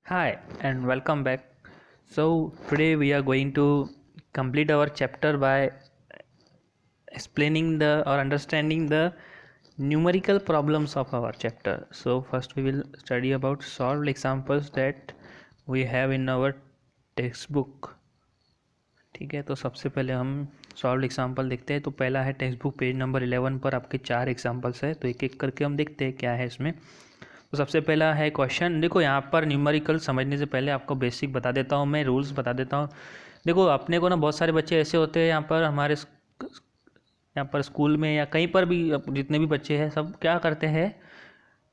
Hi and welcome back. So, today we are going to complete our chapter by explaining the or understanding the numerical problems of our chapter. So, first we will study about solved examples that we have in our textbook. ठीक है, तो सबसे पहले हम solve example देखते हैं। तो पहला है टेक्स्ट बुक पेज नंबर 11 पर आपके 4 एग्जांपल्स है, तो एक एक करके हम देखते हैं क्या है इसमें। तो सबसे पहला है क्वेश्चन। देखो यहाँ पर न्यूमेरिकल समझने से पहले आपको बेसिक बता देता हूँ, मैं रूल्स बता देता हूँ। देखो अपने को ना बहुत सारे बच्चे ऐसे होते हैं यहाँ पर हमारे यहाँ पर स्कूल में या कहीं पर भी जितने भी बच्चे हैं सब क्या करते हैं,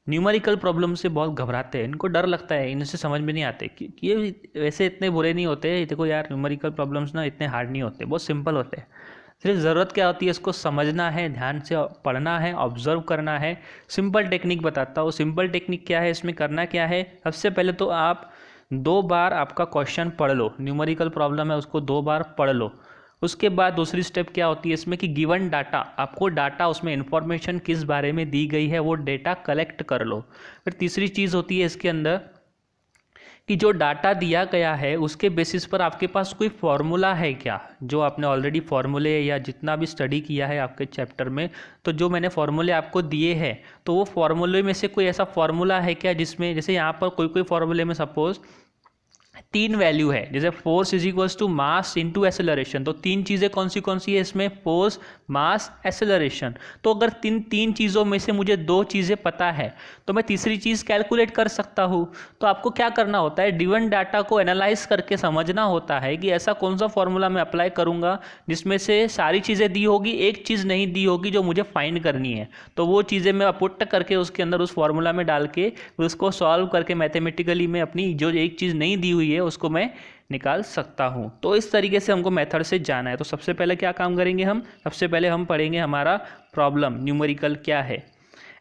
न्यूमेरिकल प्रॉब्लम से बहुत घबराते हैं, इनको डर लगता है, इनसे समझ में नहीं आते कि ये वैसे इतने बुरे नहीं होते। देखो यार न्यूमेरिकल प्रॉब्लम्स ना इतने हार्ड नहीं होते, बहुत सिंपल होते हैं। सिर्फ ज़रूरत क्या होती है, इसको समझना है, ध्यान से पढ़ना है, ऑब्जर्व करना है। सिंपल टेक्निक बताता हूँ। सिंपल टेक्निक क्या है, इसमें करना क्या है, सबसे पहले तो आप 2 बार आपका क्वेश्चन पढ़ लो। न्यूमेरिकल प्रॉब्लम है उसको 2 बार पढ़ लो। उसके बाद दूसरी स्टेप क्या होती है इसमें कि गिवन डाटा, आपको डाटा उसमें इन्फॉर्मेशन किस बारे में दी गई है वो डेटा कलेक्ट कर लो। फिर तीसरी चीज़ होती है इसके अंदर कि जो डाटा दिया गया है उसके बेसिस पर आपके पास कोई फॉर्मूला है क्या, जो आपने ऑलरेडी फॉर्मूले या जितना भी स्टडी किया है आपके चैप्टर में, तो जो मैंने फॉर्मूले आपको दिए हैं तो वो फॉर्मूले में से कोई ऐसा फॉर्मूला है क्या जिसमें, जैसे यहाँ पर कोई कोई फॉर्मूले में सपोज 3 वैल्यू है, जैसे force is equals to mass into acceleration, तो 3 चीज़ें कौन सी है इसमें, फोर्स, मास, एसेलरेशन। तो अगर तीन चीज़ों में से मुझे 2 चीज़ें पता है तो मैं तीसरी चीज़ कैलकुलेट कर सकता हूँ। तो आपको क्या करना होता है, गिवन डाटा को एनालाइज करके समझना होता है कि ऐसा कौन सा फॉर्मूला मैं अप्लाई करूँगा जिसमें से सारी चीज़ें दी होगी, एक चीज़ नहीं दी होगी जो मुझे फाइंड करनी है। तो वो चीज़ें मैं पुट करके उसके अंदर उस फॉर्मूला में डाल के उसको सॉल्व करके मैथमेटिकली मैं अपनी जो एक चीज़ नहीं दी हुई है उसको मैं निकाल सकता हूँ। तो इस तरीके से हमको मेथड से जाना है। तो सबसे पहले क्या काम करेंगे हम, सबसे पहले हम पढ़ेंगे हमारा प्रॉब्लम न्यूमेरिकल क्या है।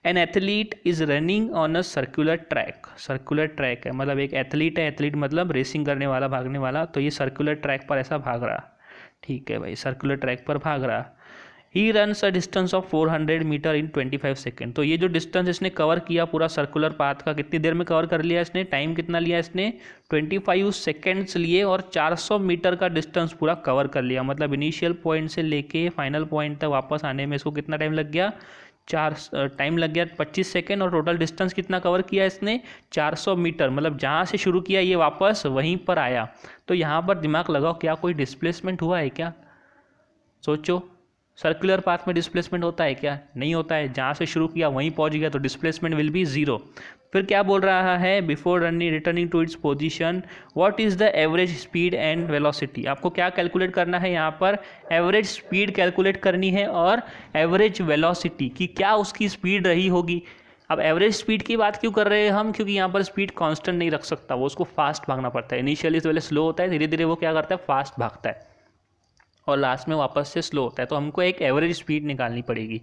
An athlete is running on a circular track. Circular track है मतलब एक एथलीट है, एथलीट मतलब रेसिंग करने वाला, भागने वाला, तो ये सर्कुलर ट्रैक पर ऐसा भाग रहा। ठीक है भाई, सर्कुलर ट्रैक पर भाग रहा। He runs a distance of 400 metre in 25 second. तो ये जो डिस्टेंस इसने कवर किया पूरा सर्कुलर पाथ का, कितनी देर में कवर कर लिया इसने, टाइम कितना लिया इसने, 25 सेकेंड्स लिए और 400 मीटर का डिस्टेंस पूरा कवर कर लिया। मतलब इनिशियल पॉइंट से लेके फाइनल पॉइंट तक वापस आने में इसको कितना टाइम लग गया, टाइम लग गया 25 सेकेंड। और टोटल डिस्टेंस कितना कवर किया इसने, 400 मीटर। मतलब जहाँ से शुरू किया ये वापस वहीं पर आया। तो यहाँ पर दिमाग लगाओ, क्या कोई डिस्प्लेसमेंट हुआ है क्या, सोचो। सर्कुलर पाथ में डिस्प्लेसमेंट होता है क्या, नहीं होता है। जहाँ से शुरू किया वहीं पहुँच गया तो डिस्प्लेसमेंट विल बी जीरो। फिर क्या बोल रहा है, before running returning to its position what is the average speed and velocity. आपको क्या कैलकुलेट करना है यहाँ पर, एवरेज स्पीड कैलकुलेट करनी है और एवरेज वेलोसिटी की क्या उसकी स्पीड रही होगी। अब एवरेज स्पीड की बात क्यों कर रहे हैं हम, क्योंकि यहाँ पर स्पीड कांस्टेंट नहीं रख सकता, वो उसको फास्ट भागना पड़ता है। इनिशियली तो पहले स्लो होता है, धीरे धीरे वो क्या करता है, फास्ट भागता है और लास्ट में वापस से स्लो होता है। तो हमको एक एवरेज स्पीड निकालनी पड़ेगी।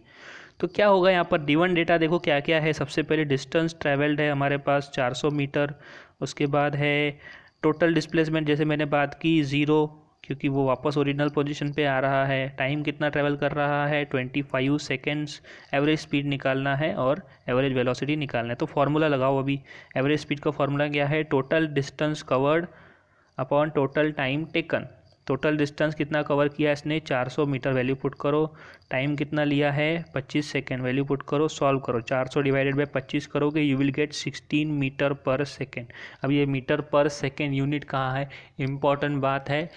तो क्या होगा यहाँ पर, गिवन डेटा देखो क्या क्या है। सबसे पहले डिस्टेंस ट्रैवल्ड है हमारे पास 400 मीटर। उसके बाद है टोटल डिस्प्लेसमेंट, जैसे मैंने बात की, ज़ीरो, क्योंकि वो वापस ओरिजिनल पोजीशन पे आ रहा है। टाइम कितना ट्रैवल कर रहा है, 25 सेकेंड्स। एवरेज स्पीड निकालना है और एवरेज वेलोसिटी निकालना है। तो फार्मूला लगाओ अभी। एवरेज स्पीड का फार्मूला क्या है, total distance covered upon total time taken. Total distance कितना कवर किया इसने, 400 मीटर, वैल्यू पुट करो। टाइम कितना लिया है, 25 सेकेंड, वैल्यू पुट करो, सॉल्व करो। 400 डिवाइडेड बाय 25 करोगे you will get 16 metre per second. अब ये मीटर पर सेकेंड यूनिट कहाँ है, इम्पॉर्टेंट बात है,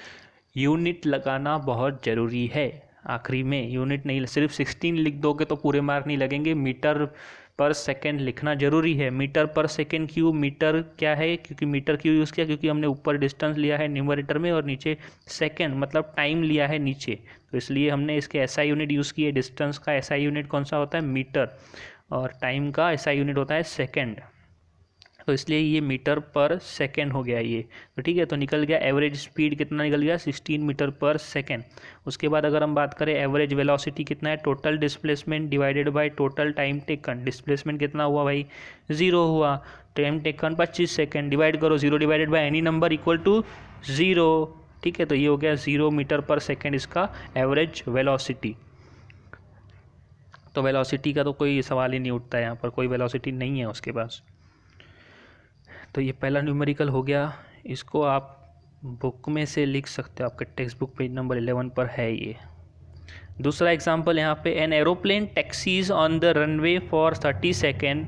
यूनिट लगाना बहुत ज़रूरी है। आखिरी में यूनिट नहीं, सिर्फ 16 लिख दोगे तो पूरे मार्क नहीं लगेंगे, मीटर पर सेकेंड लिखना जरूरी है। मीटर पर सेकेंड क्यों, मीटर क्या है, क्योंकि मीटर क्यों यूज़ किया, क्योंकि हमने ऊपर डिस्टेंस लिया है न्यूमरेटर में और नीचे सेकेंड मतलब टाइम लिया है नीचे, तो इसलिए हमने इसके एसआई यूनिट यूज़ की है। डिस्टेंस का एसआई यूनिट कौन सा होता है, मीटर, और टाइम का एसआई यूनिट होता है सेकेंड, तो इसलिए ये मीटर पर सेकेंड हो गया ये। तो ठीक है, तो निकल गया एवरेज स्पीड कितना निकल गया, 16 मीटर पर सेकेंड। उसके बाद अगर हम बात करें एवरेज वेलोसिटी कितना है, total displacement divided by total time taken. Displacement कितना हुआ भाई, ज़ीरो हुआ। टाइम टेकन 25 सेकेंड, डिवाइड करो, zero divided by any number equal to zero. ठीक है, तो ये हो गया 0 मीटर पर सेकेंड इसका एवरेज वेलोसिटी। तो वेलोसिटी का तो कोई सवाल ही नहीं उठता है, यहाँ पर कोई वेलोसिटी नहीं है उसके पास। तो ये पहला न्यूमेरिकल हो गया, इसको आप बुक में से लिख सकते हो, आपके टेक्स्ट बुक पेज नंबर 11 पर है ये। दूसरा एग्जांपल यहाँ पे, an aeroplane taxies on the runway for 30 second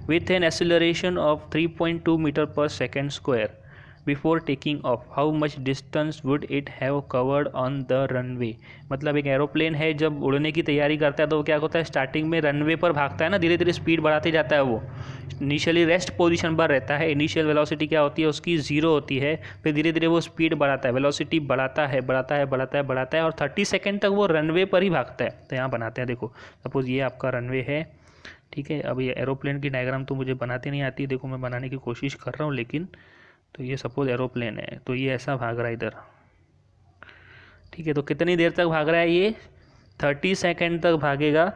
with an acceleration of 3.2 metre per second square before taking off, how much distance would it have covered on the runway. मतलब एक aeroplane है, जब उड़ने की तैयारी करता है तो क्या होता है, स्टार्टिंग में रनवे पर भागता है ना, धीरे धीरे स्पीड बढ़ाते जाता है। वो इनिशियली रेस्ट पोजीशन पर रहता है, इनिशियल वेलोसिटी क्या होती है उसकी 0 होती है, फिर धीरे धीरे वो स्पीड बढ़ाता है, वेलोसिटी बढ़ाता है बढ़ाता है बढ़ाता है बढ़ाता है और 30 सेकेंड तक वो रनवे पर ही भागता है। तो यहाँ बनाते हैं, देखो सपोज ये आपका रनवे है, ठीक है। अब ये एरोप्लेन की डायग्राम तो मुझे बनाते नहीं आती, देखो मैं बनाने की कोशिश कर रहा हूँ, लेकिन तो ये सपोज एरोप्लेन है, तो ये ऐसा भाग रहा है इधर, ठीक है। तो कितनी देर तक भाग रहा है ये, 30 सेकेंड तक भागेगा।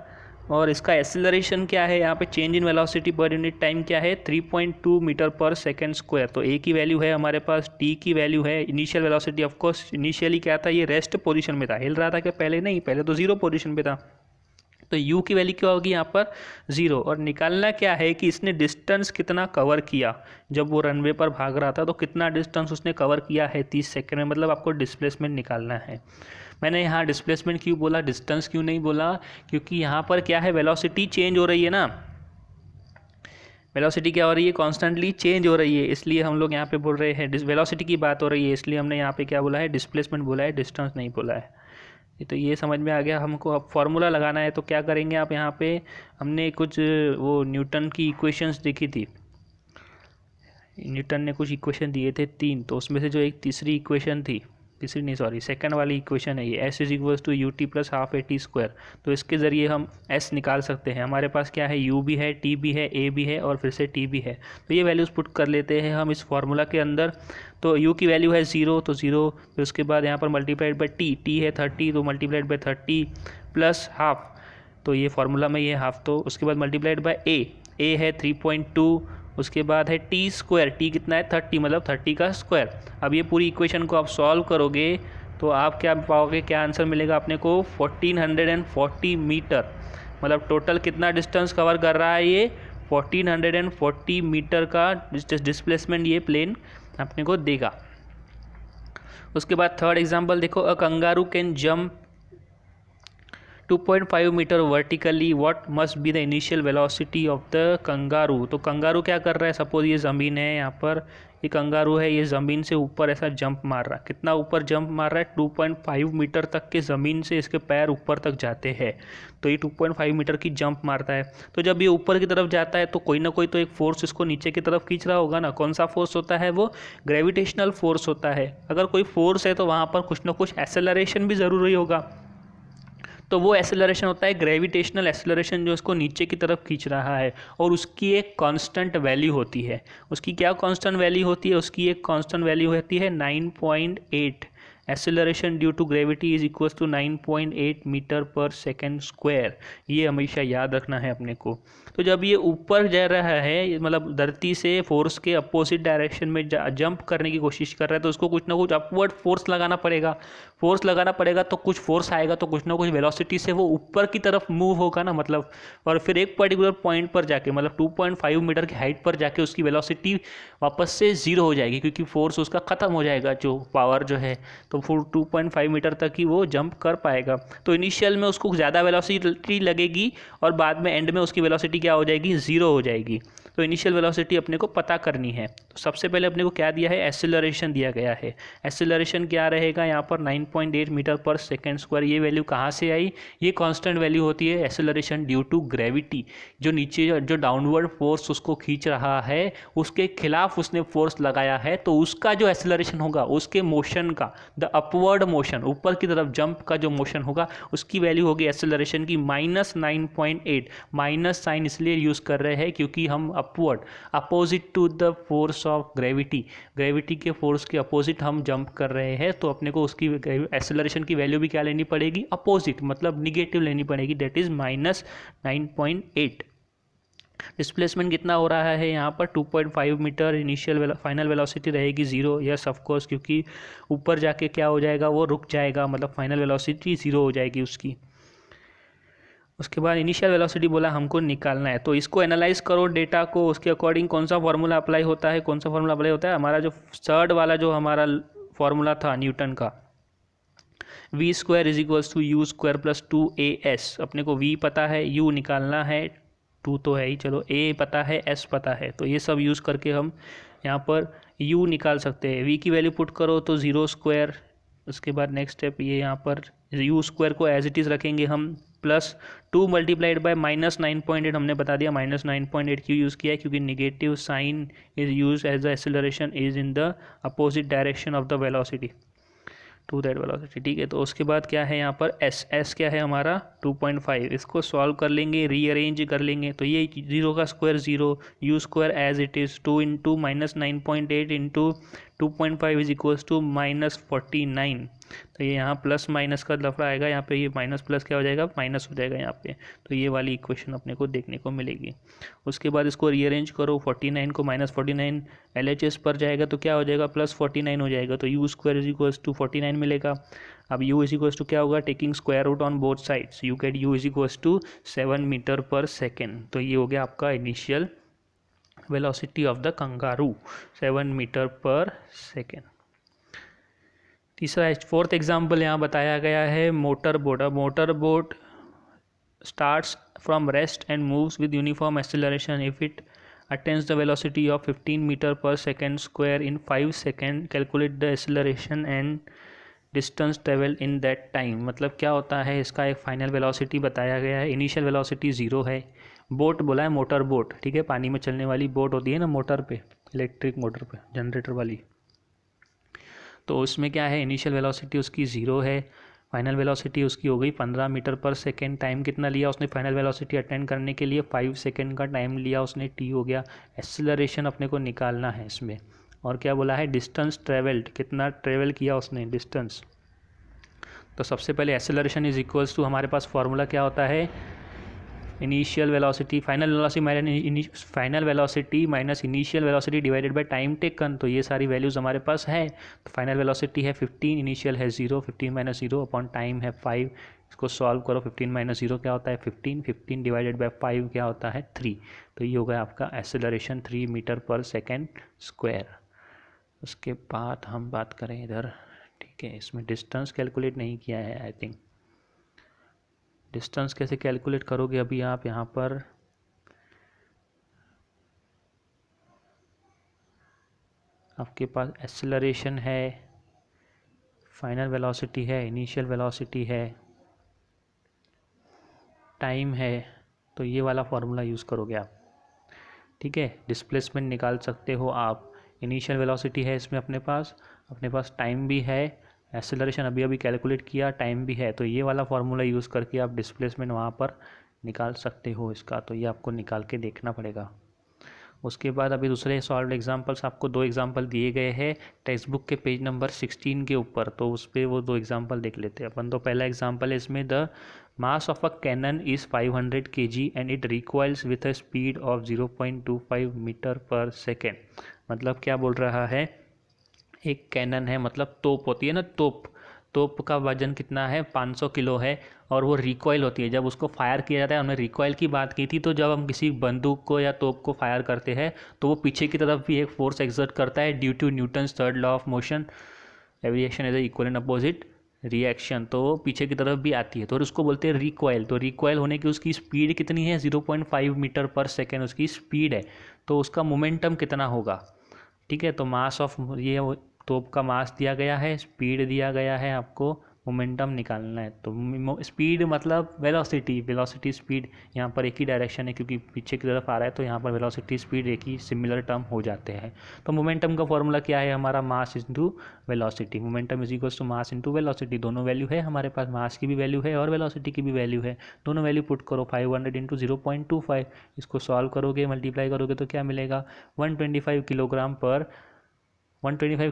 और इसका एक्सेलरेशन क्या है, यहाँ पे change in velocity per unit time क्या है, 3.2 मीटर पर सेकेंड स्क्वायर। तो ए की वैल्यू है हमारे पास, टी की वैल्यू है, इनिशियल वेलोसिटी ऑफकोर्स इनिशियली क्या था, ये रेस्ट पोजीशन में था, हिल रहा था क्या पहले, नहीं, पहले तो 0 पोजीशन पे था। तो u की वैल्यू क्या होगी यहाँ पर 0, और निकालना क्या है कि इसने डिस्टेंस कितना कवर किया, जब वो रनवे पर भाग रहा था तो कितना डिस्टेंस उसने कवर किया है 30 सेकंड में, मतलब आपको डिस्प्लेसमेंट निकालना है। मैंने यहाँ डिस्प्लेसमेंट क्यों बोला, डिस्टेंस क्यों नहीं बोला, क्योंकि यहाँ पर क्या है, वेलोसिटी चेंज हो रही है ना, वेलोसिटी क्या हो रही है, कॉन्स्टेंटली चेंज हो रही है, इसलिए हम लोग यहाँ पे बोल रहे हैं वेलोसिटी की बात हो रही है, इसलिए हमने यहाँ पे क्या बोला है, डिस्प्लेसमेंट बोला है, डिस्टेंस नहीं बोला है। तो ये समझ में आ गया। हमको अब फॉर्मूला लगाना है, तो क्या करेंगे आप, यहाँ पे हमने कुछ वो न्यूटन की इक्वेशंस देखी थी, न्यूटन ने कुछ इक्वेशन दिए थे 3, तो उसमें से जो एक तीसरी इक्वेशन थी, तीसरी नहीं सॉरी सेकंड वाली इक्वेशन है ये, s is equals to u t plus half a t square. तो इसके ज़रिए हम एस निकाल सकते हैं। हमारे पास क्या है, यू भी है, टी भी है, ए भी है और फिर से टी भी है। तो ये वैल्यूज़ पुट कर लेते हैं हम इस फार्मूला के अंदर। तो यू की वैल्यू है 0, तो 0, फिर उसके बाद यहाँ पर मल्टीप्लाइड बाई टी, टी है 30, तो मल्टीप्लाइड बाई 30 प्लस हाफ, तो ये फार्मूला में ये हाफ, तो उसके बाद मल्टीप्लाइड बाई ए है 3.2, उसके बाद है टी स्क्वायर, टी कितना है 30, मतलब 30 का स्क्वायर। अब ये पूरी इक्वेशन को आप सॉल्व करोगे तो आप क्या पाओगे, क्या आंसर मिलेगा अपने को, 1440 मीटर, मतलब टोटल कितना डिस्टेंस कवर कर रहा है ये, 1440 मीटर का डिस्प्लेसमेंट ये प्लेन अपने को देगा। उसके बाद थर्ड एग्जांपल देखो, a kangaroo can jump 2.5 metre vertically, what must be the initial velocity of the kangaroo. तो कंगारू क्या कर रहा है, सपोज ये ज़मीन है, यहाँ पर ये कंगारू है, ये ज़मीन से ऊपर ऐसा जंप मार रहा है, कितना ऊपर जंप मार रहा है, 2.5 मीटर तक के ज़मीन से इसके पैर ऊपर तक जाते हैं। तो ये 2.5 मीटर की जंप मारता है। तो जब ये ऊपर की तरफ जाता है तो कोई ना कोई तो एक फोर्स इसको नीचे की तरफ खींच रहा होगा ना, कौन सा फोर्स होता है, वो ग्रेविटेशनल फोर्स होता है। अगर कोई फोर्स है तो वहाँ पर कुछ ना कुछ एक्सेलरेशन भी ज़रूरी होगा, तो वो एक्सेलरेशन होता है ग्रेविटेशनल एक्सेलरेशन, जो इसको नीचे की तरफ खींच रहा है, और उसकी एक कांस्टेंट वैल्यू होती है। उसकी क्या कांस्टेंट वैल्यू होती है, उसकी एक कांस्टेंट वैल्यू होती है 9.8। Acceleration due to gravity is equal to 9.8 metre per second square. ये हमेशा याद रखना है अपने को। तो जब ये ऊपर जा रहा है, मतलब धरती से फोर्स के अपोजिट डायरेक्शन में जंप करने की कोशिश कर रहा है, तो उसको कुछ ना कुछ अपवर्ड फोर्स लगाना पड़ेगा। फोर्स लगाना पड़ेगा तो कुछ फोर्स आएगा, तो कुछ ना कुछ वेलोसिटी से वो ऊपर की तरफ मूव होगा ना, मतलब, और फिर एक पर्टिकुलर पॉइंट पर जाके, मतलब 2.5 मीटर की हाइट पर जाके उसकी वेलोसिटी वापस से 0 हो जाएगी, क्योंकि फोर्स उसका ख़त्म हो जाएगा, जो पावर जो है, तो फिर 2.5 मीटर तक ही वो जंप कर पाएगा। तो इनिशियल में उसको ज़्यादा वेलोसिटी लगेगी और बाद में एंड में उसकी वेलोसिटी क्या हो जाएगी, 0 हो जाएगी। तो इनिशियल वेलोसिटी अपने को पता करनी है। तो सबसे पहले अपने को क्या दिया है, एक्सेलरेशन दिया गया है। एक्सेलरेशन क्या रहेगा यहाँ पर, 9.8 मीटर पर सेकेंड स्क्वायर। ये वैल्यू कहाँ से आई, ये कांस्टेंट वैल्यू होती है एक्सेलरेशन ड्यू टू ग्रेविटी। जो नीचे जो डाउनवर्ड फोर्स उसको खींच रहा है, उसके खिलाफ उसने फोर्स लगाया है, तो उसका जो एक्सेलरेशन होगा, उसके मोशन का, द अपवर्ड मोशन, ऊपर की तरफ जंप का जो मोशन होगा, उसकी वैल्यू होगी एक्सेलरेशन की -9.8। माइनस साइन इसलिए यूज़ कर रहे हैं क्योंकि हम upward, opposite to the force of gravity, gravity के फोर्स के अपोजिट हम जंप कर रहे हैं, तो अपने को उसकी एक्सेलरेशन की वैल्यू भी क्या लेनी पड़ेगी, अपोजिट, मतलब निगेटिव लेनी पड़ेगी, दैट इज -9.8। डिस्प्लेसमेंट कितना हो रहा है यहाँ पर, 2.5 मीटर। इनिशियल फाइनल वेलोसिटी रहेगी 0, यस ऑफ कोर्स, क्योंकि ऊपर जाके क्या हो जाएगा, वो रुक जाएगा, मतलब फाइनल वेलोसिटी 0 हो जाएगी उसकी। उसके बाद इनिशियल वेलोसिटी बोला हमको निकालना है, तो इसको एनालाइज करो डेटा को, उसके अकॉर्डिंग कौन सा फार्मूला अप्लाई होता है, कौन सा फार्मूला अप्लाई होता है। हमारा जो थर्ड वाला जो हमारा फार्मूला था न्यूटन का, v square is equals to u square plus 2as। अपने को v पता है, u निकालना है, 2 तो है ही, चलो a पता है, s पता है, तो ये सब यूज़ करके हम यहाँ पर u निकाल सकते हैं। v की वैल्यू पुट करो तो 0 स्क्वायर, उसके बाद नेक्स्ट स्टेप ये यहाँ पर यू स्क्वायर को एज इट इज़ रखेंगे हम, प्लस 2 मल्टीप्लाइड बाय -9.8। हमने बता दिया -9.8 क्यों यूज़ किया है, क्योंकि negative sign is use as the acceleration is in the opposite direction of the velocity to that velocity. ठीक है, तो उसके बाद क्या है यहाँ पर एस क्या है हमारा 2.5। इसको सॉल्व कर लेंगे, रीअरेंज कर लेंगे, तो ये 0 का square 0, u square as it is 2 into -9.8 into 2.5 is equals to -49। तो ये यहाँ प्लस माइनस का लफड़ा आएगा, यहाँ पे ये माइनस प्लस क्या हो जाएगा, माइनस हो जाएगा यहाँ पे। तो ये वाली इक्वेशन अपने को देखने को मिलेगी। उसके बाद इसको रीअरेंज करो, 49 को -49 LHS पर जाएगा तो क्या हो जाएगा, +49 हो जाएगा, तो u square is equals to 49 मिलेगा। अब u इज इक्वल्स टू क्या होगा, taking square root on both sides, you get u is equals to 7 metre per second. तो ये हो गया आपका initial velocity of the kangaroo, 7 metre per second. तीसरा फोर्थ एग्जाम्पल यहाँ बताया गया है मोटर बोट। अब motor boat starts from rest and moves with uniform acceleration if it attains the velocity of 15 meter per second square in 5 seconds, calculate the acceleration and distance travel in that time। मतलब क्या होता है, इसका एक final velocity बताया गया है, initial velocity 0 है। बोट बोला है, मोटर बोट, ठीक है, पानी में चलने वाली बोट होती है ना मोटर पे, इलेक्ट्रिक मोटर पे, जनरेटर वाली। तो उसमें क्या है, इनिशियल वेलोसिटी उसकी 0 है, फाइनल वेलोसिटी उसकी हो गई 15 मीटर पर सेकेंड। टाइम कितना लिया उसने फाइनल वेलोसिटी अटेंड करने के लिए, 5 सेकेंड का टाइम लिया उसने, t हो गया। एक्सेलरेशन अपने को निकालना है इसमें, और क्या बोला है, डिस्टेंस ट्रेवल्ड, कितना ट्रेवल किया उसने, डिस्टेंस। तो सबसे पहले एक्सेलरेशन इज इक्वल्स टू, हमारे पास फार्मूला क्या होता है, initial velocity final velocity minus initial velocity divided by time taken. तो ये सारी वैल्यूज़ हमारे पास है। तो फाइनल वेलोसिटी है 15, इनिशियल है 0, 15 माइनस 0 अपॉन टाइम है 5। इसको सॉल्व करो, 15 माइनस 0 क्या होता है 15, 15 डिवाइडेड बाय 5 क्या होता है 3। तो ये होगा आपका acceleration 3 metre per second square. उसके बाद हम बात करें इधर, ठीक है, इसमें डिस्टेंस कैलकुलेट नहीं किया है आई थिंक। डिस्टेंस कैसे कैलकुलेट करोगे, अभी आप यहाँ पर आपके पास एक्सेलरेशन है, फाइनल वेलोसिटी है, इनिशियल वेलोसिटी है, टाइम है, तो ये वाला फार्मूला यूज़ करोगे आप, ठीक है। डिस्प्लेसमेंट निकाल सकते हो आप, इनिशियल वेलोसिटी है इसमें अपने पास टाइम भी है, एक्सेलरेशन अभी अभी कैलकुलेट किया, टाइम भी है, तो ये वाला फार्मूला यूज़ करके आप डिस्प्लेसमेंट वहाँ पर निकाल सकते हो इसका। तो ये आपको निकाल के देखना पड़ेगा। उसके बाद अभी दूसरे सॉल्व एग्जांपल्स, आपको 2 एग्जांपल दिए गए हैं टेक्स्ट बुक के पेज नंबर 16 के ऊपर, तो उस पर वो 2 एग्जांपल देख लेते हैं अपन। तो पहला एग्जांपल है इसमें, the mass of a cannon is 500 kg and it recoils with a speed of 0.25 metre per second. मतलब क्या बोल रहा है, एक कैनन है, मतलब तोप होती है ना, तोप का वजन कितना है, 500 किलो है, और वो रिकॉइल होती है, जब उसको फायर किया जाता है। हमने रिकॉइल की बात की थी, तो जब हम किसी बंदूक को या तोप को फायर करते हैं तो वो पीछे की तरफ भी एक फोर्स एक्सर्ट करता है due to Newton's third law of motion, every action is equal and opposite reaction. तो वो पीछे की तरफ भी आती है, तो उसको बोलते हैं रिकॉइल। तो रिकॉइल होने की उसकी स्पीड कितनी है, 0.5 मीटर पर सेकेंड उसकी स्पीड है, तो उसका मोमेंटम कितना होगा, ठीक है। तो मास ऑफ ये तोप का मास दिया गया है, स्पीड दिया गया है, आपको मोमेंटम निकालना है। तो स्पीड मतलब वेलोसिटी स्पीड यहाँ पर एक ही डायरेक्शन है, क्योंकि पीछे की तरफ आ रहा है, तो यहाँ पर वेलोसिटी स्पीड एक ही सिमिलर टर्म हो जाते हैं। तो मोमेंटम का फॉर्मूला क्या है हमारा, mass into velocity. Momentum is equals to mass into velocity, दोनों वैल्यू है हमारे पास, मास की भी वैल्यू है और वेलोसिटी की भी वैल्यू है, दोनों वैल्यू पुट करो। 500 इंटू 0.25, इसको सॉल्व करोगे, मल्टीप्लाई करोगे तो क्या मिलेगा, 125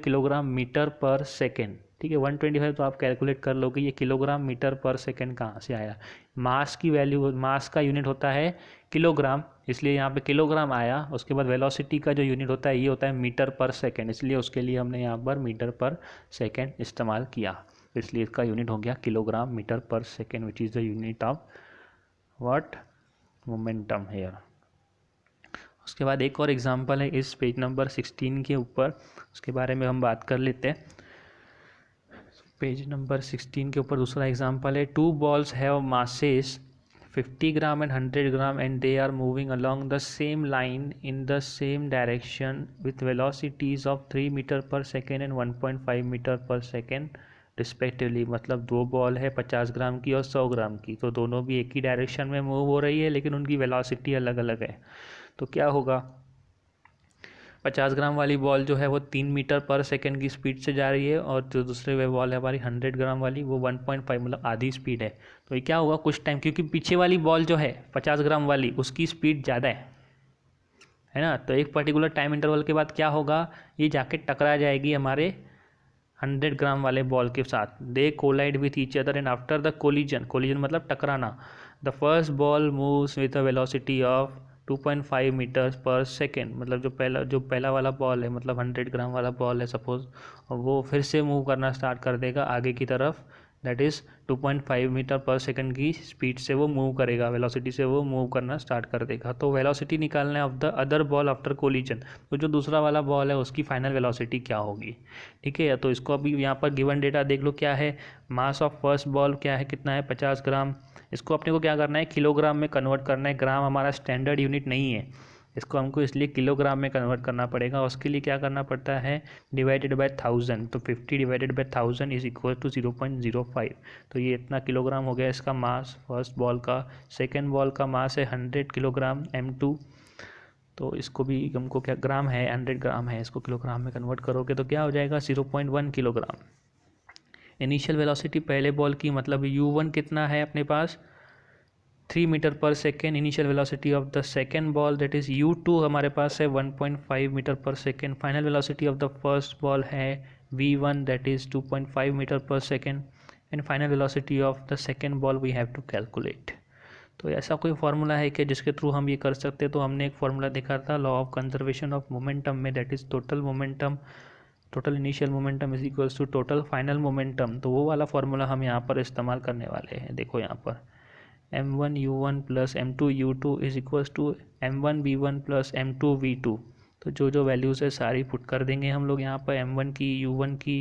किलोग्राम मीटर पर सेकेंड, ठीक है। 125 तो आप कैलकुलेट कर लोगे, ये किलोग्राम मीटर पर सेकेंड कहाँ से आया। मास की वैल्यू, मास का यूनिट होता है किलोग्राम, इसलिए यहाँ पे किलोग्राम आया। उसके बाद वेलोसिटी का जो यूनिट होता है ये होता है मीटर पर सेकेंड, इसलिए उसके लिए हमने यहाँ पर मीटर पर सेकेंड इस्तेमाल किया, इसलिए इसका यूनिट हो गया kilogram metre per second, which is the unit of what, momentum here. उसके बाद एक और एग्जांपल है इस पेज नंबर 16 के ऊपर, उसके बारे में हम बात कर लेते हैं। पेज नंबर 16 के ऊपर दूसरा एग्जांपल है, 2 balls have masses 50 gram and 100 gram and they are moving along the same line in the same direction with velocities of 3 metre per second and 1.5 metre per second respectively. मतलब 2 ball है 50 ग्राम की और 100 ग्राम की, तो दोनों भी एक ही डायरेक्शन में मूव हो रही है लेकिन उनकी वेलोसिटी अलग अलग है। तो क्या होगा, 50 ग्राम वाली बॉल जो है वो 3 मीटर पर सेकेंड की स्पीड से जा रही है, और जो दूसरे वे बॉल है हमारी 100 ग्राम वाली वो 1.5 मतलब आधी स्पीड है। तो ये क्या होगा कुछ टाइम, क्योंकि पीछे वाली बॉल जो है 50 ग्राम वाली उसकी स्पीड ज़्यादा है ना, तो एक पर्टिकुलर टाइम इंटरवल के बाद क्या होगा, ये जाके टकरा जाएगी हमारे 100 ग्राम वाले बॉल के साथ। They collide with each other and after the collision, collision मतलब टकराना, the first ball moves with a velocity of 2.5 metres per second. मतलब जो पहला वाला बॉल है, मतलब 100 ग्राम वाला बॉल है सपोज, और वो फिर से मूव करना स्टार्ट कर देगा आगे की तरफ, दैट इज़ 2.5 मीटर पर सेकंड की स्पीड से वो मूव करेगा, वेलोसिटी से वो मूव करना स्टार्ट कर देगा। तो वेलोसिटी निकालना है of the other ball after collision, तो जो दूसरा वाला बॉल है उसकी फाइनल वेलोसिटी क्या होगी। ठीक है, तो इसको अभी यहाँ पर गिवन डेटा देख लो क्या है, मास ऑफ फर्स्ट बॉल क्या है, कितना है 50 ग्राम। इसको अपने को क्या करना है, किलोग्राम में कन्वर्ट करना है, ग्राम हमारा स्टैंडर्ड यूनिट नहीं है, इसको हमको इसलिए किलोग्राम में कन्वर्ट करना पड़ेगा। उसके लिए क्या करना पड़ता है, डिवाइडेड बाय 1000, तो 50 divided by 1000 is equal to 0.05। तो ये इतना किलोग्राम हो गया इसका मास फर्स्ट बॉल का। सेकेंड बॉल का मास है 100 किलोग्राम M2, तो इसको भी हमको क्या, ग्राम है 100 ग्राम है, इसको किलोग्राम में कन्वर्ट करोगे तो क्या हो जाएगा 0.1 किलोग्राम। इनिशियल वेलोसिटी पहले बॉल की मतलब U1 कितना है अपने पास 3 metre per second, initial velocity of the second ball that is U2 हमारे पास है 1.5 metre per second, final velocity of the first ball है V1 that is 2.5 metre per second, and final velocity of the second ball we have to calculate. तो ऐसा कोई formula है कि जिसके थ्रू हम ये कर सकते हैं, तो हमने एक फार्मूला देखा था law of conservation of momentum में, that is total momentum, total initial momentum is equals to total final momentum. तो वो वाला फार्मूला हम यहाँ पर इस्तेमाल करने वाले हैं। देखो यहाँ पर m1 u1 plus m2 u2 is equals to m1 v1 plus m2 v2। तो जो वैल्यूज़ है सारी पुट कर देंगे हम लोग यहाँ पर, m1 की, u1 की,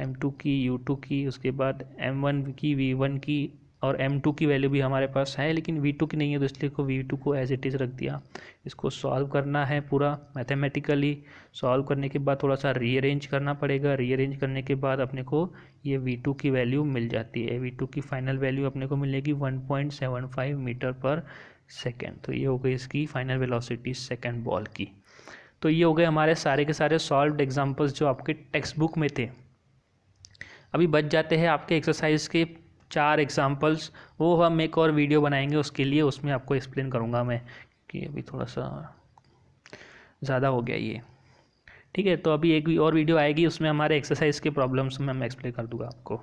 m2 की, u2 की, उसके बाद m1 की, v1 की, और m2 की वैल्यू भी हमारे पास है लेकिन v2 की नहीं है, तो इसलिए को v2 को एज इट इज़ रख दिया। इसको सॉल्व करना है पूरा मैथमेटिकली, सॉल्व करने के बाद थोड़ा सा रीअरेंज करना पड़ेगा, रीअरेंज करने के बाद अपने को ये v2 की वैल्यू मिल जाती है। v2 की फाइनल वैल्यू अपने को मिलेगी 1.75 मीटर पर सेकेंड। तो ये हो गई इसकी फाइनल वेलोसिटी सेकेंड बॉल की। तो ये हो गए हमारे सारे के सारे सॉल्व्ड एग्जाम्पल्स जो आपके टेक्स्ट बुक में थे। अभी बच जाते हैं आपके एक्सरसाइज के 4 एग्जाम्पल्स, वो हम एक और वीडियो बनाएंगे उसके लिए, उसमें आपको एक्सप्लेन करूँगा मैं, कि अभी थोड़ा सा ज़्यादा हो गया ये। ठीक है, तो अभी एक और वीडियो आएगी उसमें हमारे एक्सरसाइज के प्रॉब्लम्स में मैं एक्सप्लेन कर दूँगा आपको।